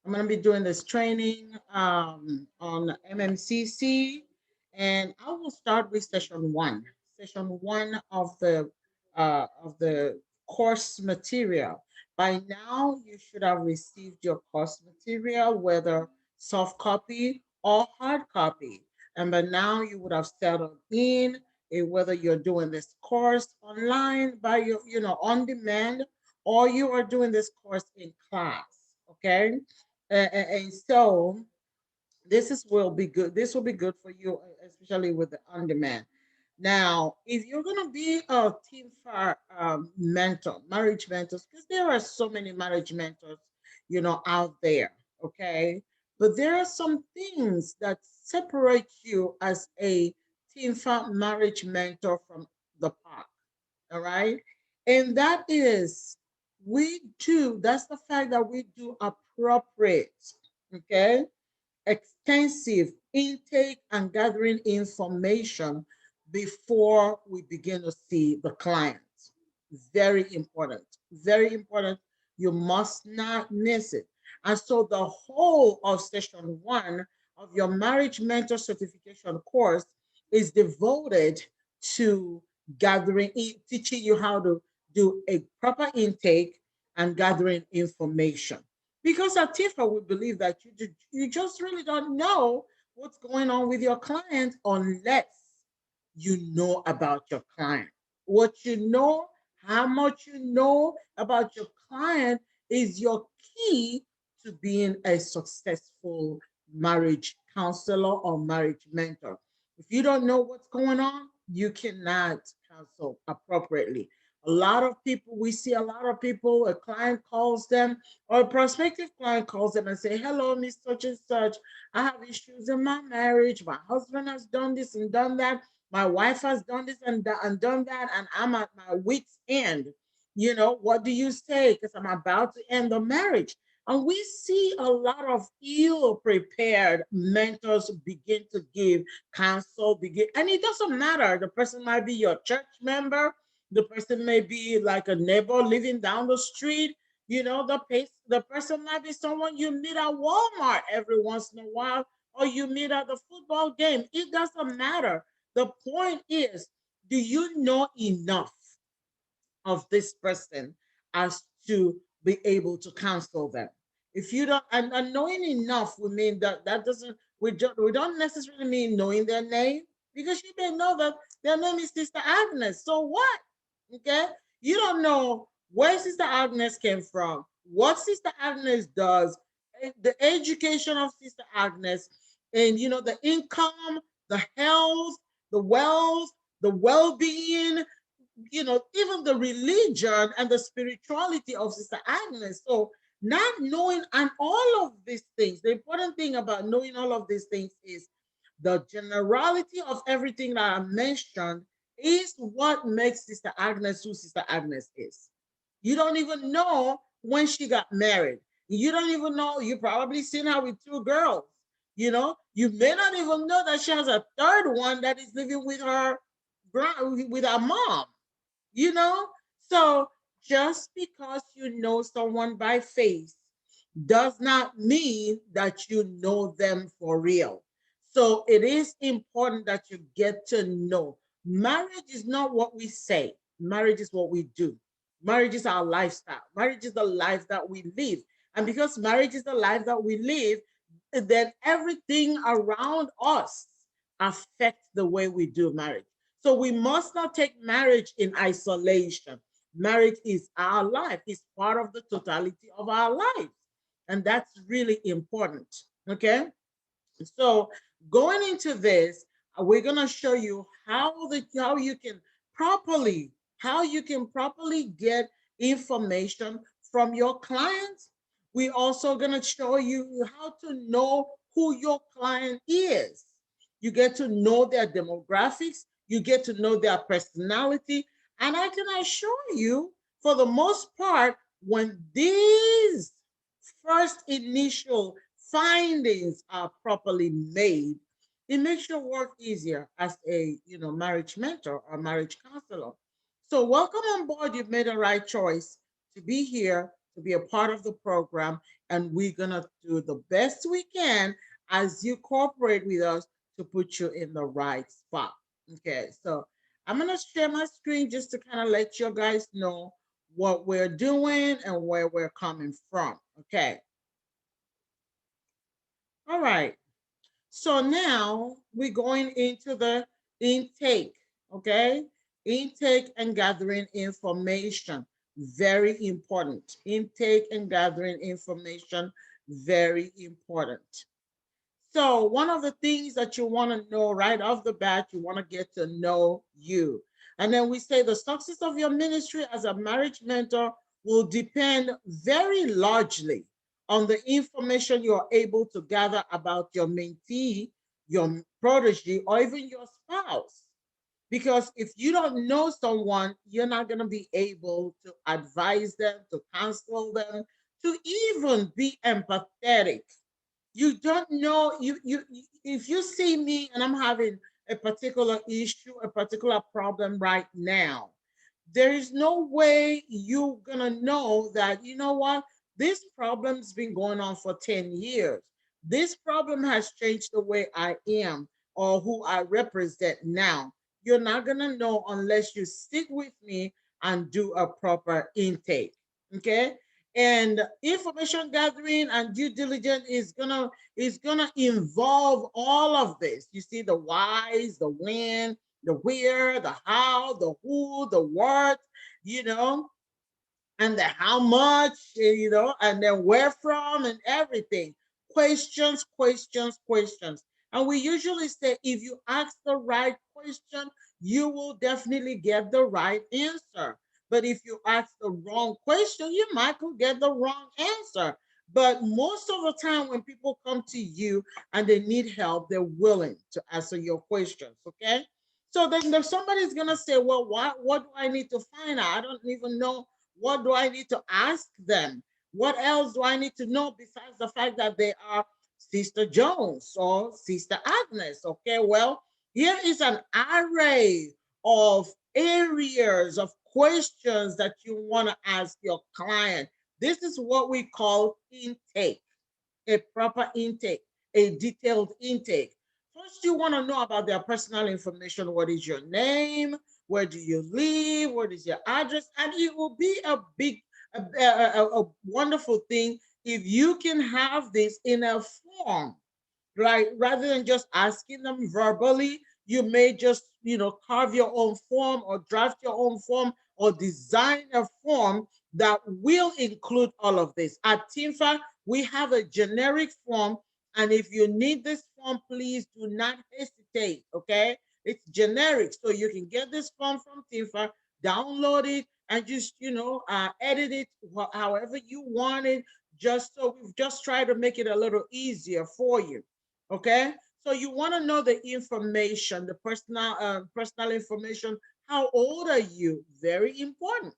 I'm going to be doing this training on MMCC, and I will start with session one. Session one of the course material. By now, you should have received your course material, whether soft copy or hard copy. And by now, you would have settled in whether you're doing this course online by your, on demand, or you are doing this course in class. Okay, and so this is will be good. This will be good for you, especially with the on demand. Now, if you're gonna be a team fire mentor, marriage mentors, because there are so many marriage mentors, out there. Okay, but there are some things that separate you as a team fire marriage mentor from the pack. All right, and that is that's the fact that we do appropriate, okay, extensive intake and gathering information before we begin to see the client. Very important. Very important. You must not miss it. And so the whole of session one of your marriage mentor certification course is devoted to teaching you how to do a proper intake and gathering information. Because at TIFA, we believe that you just really don't know what's going on with your client unless you know about your client. What you know, how much you know about your client is your key to being a successful marriage counselor or marriage mentor. If you don't know what's going on, you cannot counsel appropriately. A lot of people, we see a lot of people, a client calls them or a prospective client calls them and say, hello, Miss Such and Such. I have issues in my marriage. My husband has done this and done that. My wife has done this and done that, and I'm at my wit's end. What do you say? Because I'm about to end the marriage. And we see a lot of ill prepared mentors begin to give counsel, and it doesn't matter. The person might be your church member, the person may be like a neighbor living down the street. The person might be someone you meet at Walmart every once in a while, or you meet at the football game. It doesn't matter. The point is, do you know enough of this person as to be able to counsel them? If you don't, and knowing enough would mean that doesn't, we don't necessarily mean knowing their name, because you may know that their name is Sister Agnes. So what? Okay, you don't know where Sister Agnes came from, what Sister Agnes does, the education of Sister Agnes, and the income, the health, the wealth, the well-being, even the religion and the spirituality of Sister Agnes. So not knowing and all of these things, the important thing about knowing all of these things is the generality of everything that I mentioned is what makes Sister Agnes who Sister Agnes is. You don't even know when she got married. You don't even know, you probably seen her with two girls. You may not even know that she has a third one that is living with her mom. you know so just because you know someone by face does not mean that you know them for real. So it is important that you get to know. Marriage is not what we say, marriage is what we do. Marriage is our lifestyle, marriage is the life that we live. And because marriage is the life that we live, then everything around us affects the way we do marriage. So we must not take marriage in isolation. Marriage is our life, it's part of the totality of our lives. And that's really important. Okay. So going into this, we're gonna show you how you can properly get information from your clients. We also gonna show you how to know who your client is. You get to know their demographics, you get to know their personality, and I can assure you, for the most part, when these first initial findings are properly made, it makes your work easier as a marriage mentor or marriage counselor. So welcome on board. You've made the right choice to be here to be a part of the program, and we're gonna do the best we can as you cooperate with us to put you in the right spot. Okay, so I'm gonna share my screen just to kind of let you guys know what we're doing and where we're coming from. Okay, all right. So now we're going into the intake, okay? Intake and gathering information, very important. Intake and gathering information, very important. So one of the things that you want to know right off the bat, you want to get to know you. And then we say the success of your ministry as a marriage mentor will depend very largely on the information you're able to gather about your mentee, your protege, or even your spouse. Because if you don't know someone, you're not going to be able to advise them, to counsel them, to even be empathetic. You don't know, if you see me and I'm having a particular issue, a particular problem right now, there is no way you're gonna know that, you know what, this problem's been going on for 10 years. This problem has changed the way I am or who I represent now. You're not gonna know unless you sit with me and do a proper intake. Okay, and information gathering and due diligence is gonna involve all of this. You see, the whys, the when, the where, the how, the who, the what, you know, and the how much, and then where from and everything. Questions, questions, questions. And we usually say if you ask the right question, you will definitely get the right answer. But if you ask the wrong question, you might could get the wrong answer. But most of the time, when people come to you and they need help, they're willing to answer your questions. Okay. So then if somebody's gonna say, well, what do I need to find out? I don't even know, what do I need to ask them? What else do I need to know besides the fact that they are Sister Jones or Sister Agnes? Okay, well, here is an array of areas of questions that you want to ask your client. This is what we call intake, a proper intake, a detailed intake. First, you want to know about their personal information. What is your name? Where do you live? What is your address? And it will be a big, a wonderful thing if you can have this in a form, right? Rather than just asking them verbally, you may just, carve your own form or draft your own form or design a form that will include all of this. At TINFA, we have a generic form. And if you need this form, please do not hesitate, okay? It's generic. So you can get this form from TINFA, download it, and just, edit it however you want it. Just so we've just tried to make it a little easier for you. Okay, so you want to know the information, the personal information. How old are you? Very important.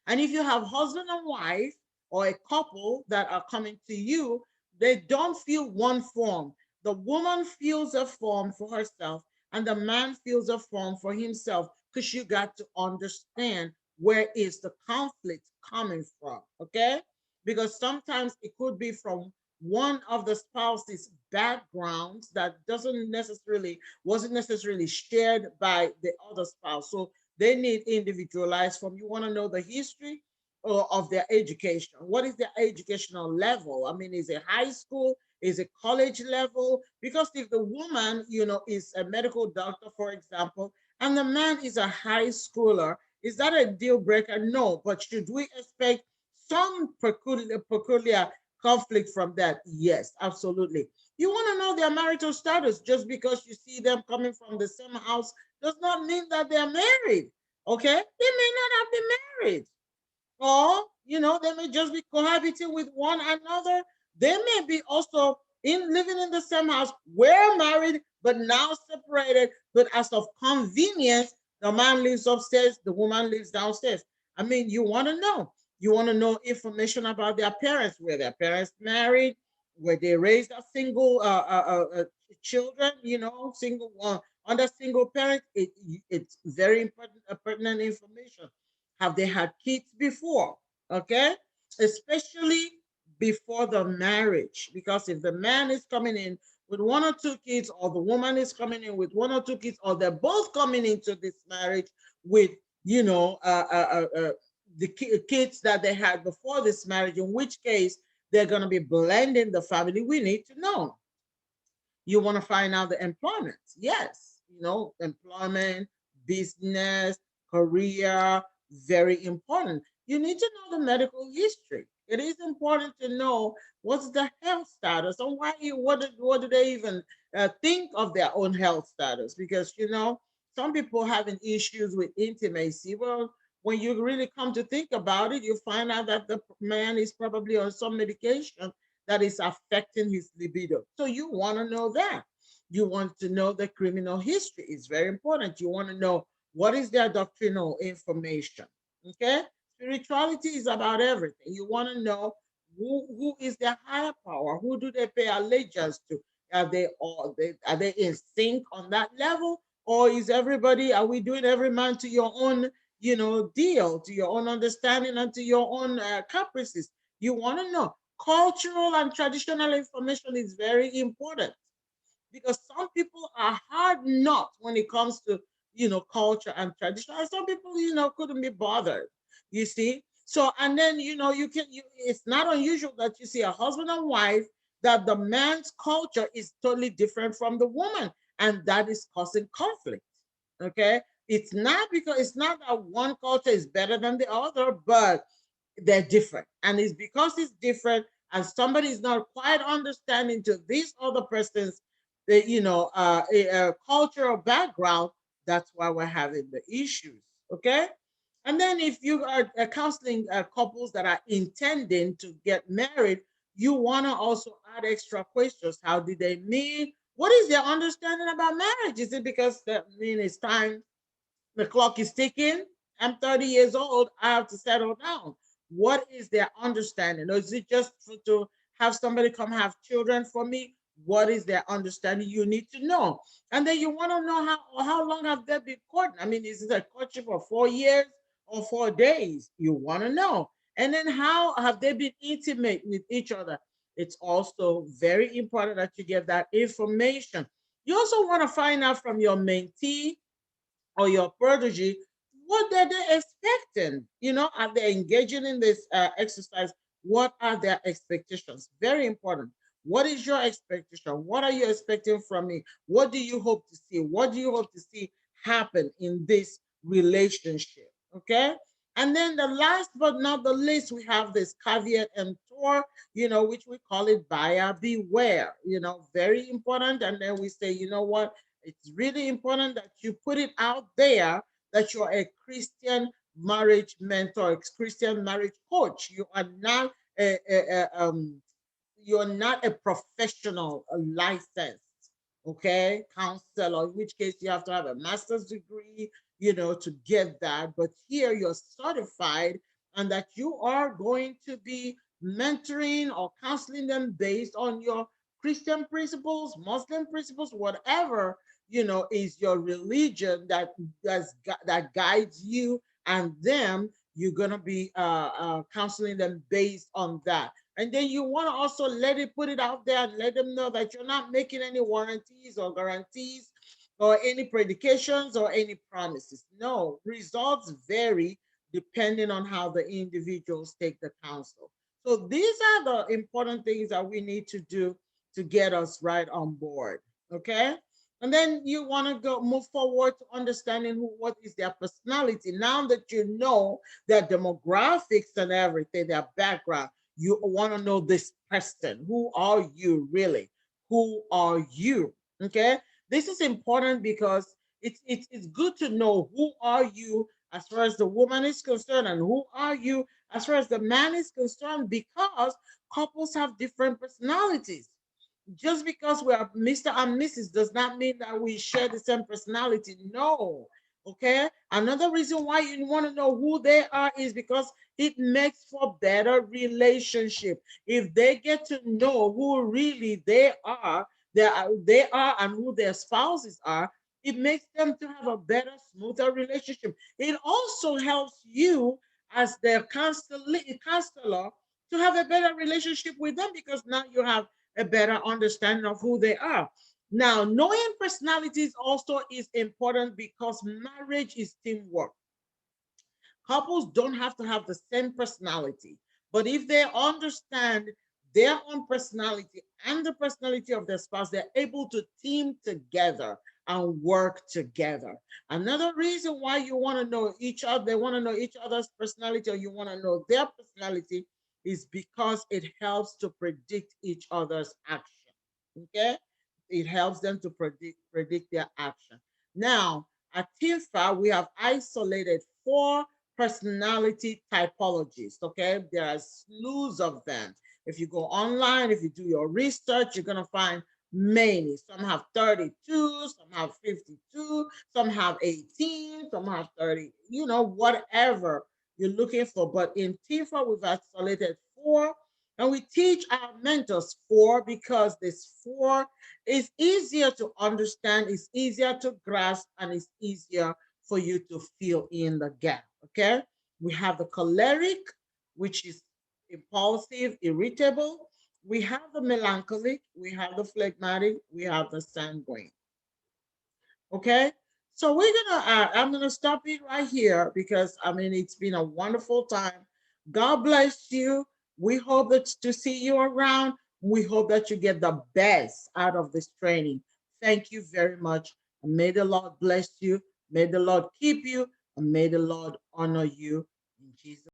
And if you have husband and wife or a couple that are coming to you, they don't feel one form. The woman feels a form for herself, and the man feels a form for himself, because you got to understand where is the conflict coming from. Okay, because sometimes it could be from one of the spouse's backgrounds that doesn't necessarily wasn't necessarily shared by the other spouse. So they need individualized form. You want to know the history of their education. What is their educational level? I mean, is it high school? Is it college level? Because if the woman, is a medical doctor, for example, and the man is a high schooler, is that a deal breaker? No. But should we expect some peculiar conflict from that? Yes, absolutely. You want to know their marital status. Just because you see them coming from the same house does not mean that they're married. Okay, they may not have been married, or they may just be cohabiting with one another. They may be also in living in the same house, we're married but now separated, but as of convenience, the man lives upstairs, the woman lives downstairs. I mean, you want to know information about their parents. Were their parents married? Were they raised as single children, single under single parents? It's very important, pertinent information. Have they had kids before? Okay. especially before the marriage. Because if the man is coming in with one or two kids, or the woman is coming in with one or two kids, or they're both coming into this marriage with, you know, the kids that they had before this marriage, in which case they're going to be blending the family, we need to know. You want to find out the employment. Yes, you know, employment, business, career, very important. You need to know the medical history. It is important to know what's the health status, and why what do they even think of their own health status, because you know some people having issues with intimacy. Well, when you really come to think about it, you find out that the man is probably on some medication that is affecting his libido. So you want to know that. You want to know the criminal history. It's very important. You want to know what is their doctrinal information. Okay? Spirituality is about everything. You want to know who is their higher power? Who do they pay allegiance to? Are they in sync on that level? Or is everybody, are we doing every man to your own, you know, deal, to your own understanding and to your own caprices? You want to know. Cultural and traditional information is very important, because some people are hard not when it comes to, you know, culture and tradition, and some people, you know, couldn't be bothered, you see. So and then, you know, it's not unusual that you see a husband and wife that the man's culture is totally different from the woman, and that is causing conflict. Okay, it's not that one culture is better than the other, but they're different, and it's because it's different, and somebody is not quite understanding to this other person's you know cultural background. That's why we're having the issues. Okay, and then if you are counseling couples that are intending to get married, you want to also add extra questions. How did they meet? What is their understanding about marriage? Is it because that mean it's time, the clock is ticking? I'm 30 years old. I have to settle down. What is their understanding? Or is it just to have somebody come have children for me? What is their understanding? You need to know. And then you want to know how long have they been courting? I mean, is it a courtship for 4 years or 4 days? You want to know. And then how have they been intimate with each other? It's also very important that you get that information. You also want to find out from your mentee or your protege, what are they expecting? You know, are they engaging in this exercise? What are their expectations? Very important. What is your expectation? What are you expecting from me? What do you hope to see? What do you hope to see happen in this relationship? Okay. And then the last but not the least, we have this caveat emptor, you know, which we call it buyer beware, you know, very important. And then we say, you know what, it's really important that you put it out there that you're a Christian marriage mentor, a Christian marriage coach. You're not a professional, a licensed, okay, counselor, in which case you have to have a master's degree, you know, to get that. But here you're certified, and that you are going to be mentoring or counseling them based on your Christian principles, Muslim principles, whatever, you know, is your religion that guides you and them. You're gonna be counseling them based on that. And then you want to also put it out there and let them know that you're not making any warranties or guarantees or any predications or any promises. No, results vary depending on how the individuals take the counsel. So these are the important things that we need to do to get us right on board. Okay. And then you want to go move forward to understanding what is their personality. Now that you know their demographics and everything, their background, you want to know this person. Who are you really? Who are you? Okay. This is important because it's good to know who are you as far as the woman is concerned, and who are you as far as the man is concerned, because couples have different personalities. Just because we are Mr. and Mrs. does not mean that we share the same personality. No. Okay. Another reason why you want to know who they are is because it makes for better relationship. If they get to know who really they are and who their spouses are, it makes them to have a better, smoother relationship. It also helps you as their counselor to have a better relationship with them, because now you have a better understanding of who they are. Now, knowing personalities also is important because marriage is teamwork. Couples don't have to have the same personality, but if they understand their own personality and the personality of their spouse, they're able to team together and work together. Another reason why you want to know each other, they want to know each other's personality, or you want to know their personality, is because it helps to predict each other's action. Okay? It helps them to predict their action. Now, at TIFA, we have isolated 4 personality typologies. Okay, there are slews of them. If you go online, if you do your research, you're going to find many. Some have 32, some have 52, some have 18, some have 30, whatever you're looking for. But in TIFA, we've isolated 4, and we teach our mentors 4 because this 4 is easier to understand, it's easier to grasp, and it's easier for you to fill in the gap. Okay, we have the choleric, which is impulsive, irritable. We have the melancholic, we have the phlegmatic, we have the sanguine. Okay, so I'm gonna stop it right here, because I mean it's been a wonderful time. God bless you. We hope that to see you around. We hope that you get the best out of this training. Thank you very much. And may the Lord bless you. May the Lord keep you. And may the Lord honor you in Jesus'